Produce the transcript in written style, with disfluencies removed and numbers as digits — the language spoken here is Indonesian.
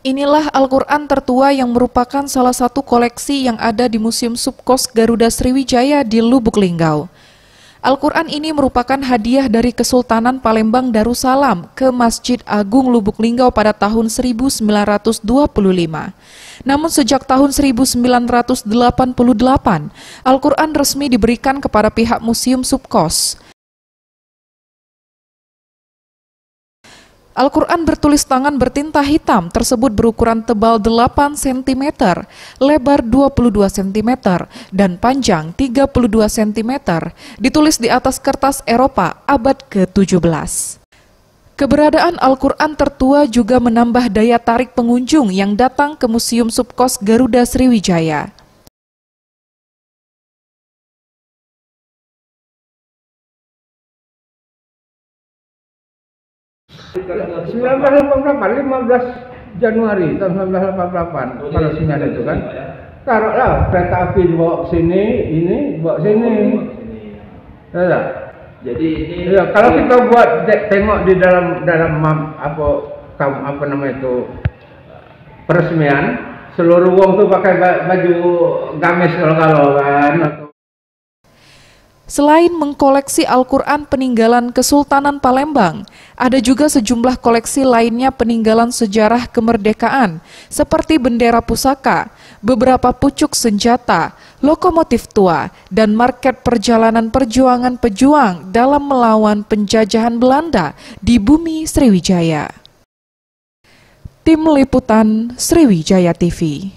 Inilah Al-Quran tertua yang merupakan salah satu koleksi yang ada di Museum Subkos Garuda Sriwijaya di Lubuk Linggau. Al-Quran ini merupakan hadiah dari Kesultanan Palembang Darussalam ke Masjid Agung Lubuk Linggau pada tahun 1925. Namun sejak tahun 1988, Al-Quran resmi diberikan kepada pihak Museum Subkos. Al-Quran bertulis tangan bertinta hitam tersebut berukuran tebal 8 cm, lebar 22 cm, dan panjang 32 cm, ditulis di atas kertas Eropa abad ke-17. Keberadaan Al-Quran tertua juga menambah daya tarik pengunjung yang datang ke Museum Subkos Garuda Sriwijaya. Tahun 15 Januari tahun 1988 peresmian itu kan. Taruhlah kereta api dibawa ke sini, ini dibawa ke sini. Ya. Jadi ini ya, kalau kita buat tengok di dalam apa namanya itu peresmian, seluruh wong tuh pakai baju gamis kalau kan. Selain mengkoleksi Al-Quran peninggalan Kesultanan Palembang, ada juga sejumlah koleksi lainnya peninggalan sejarah kemerdekaan, seperti bendera pusaka, beberapa pucuk senjata, lokomotif tua, dan market perjalanan perjuangan pejuang dalam melawan penjajahan Belanda di bumi Sriwijaya. Tim Liputan Sriwijaya TV.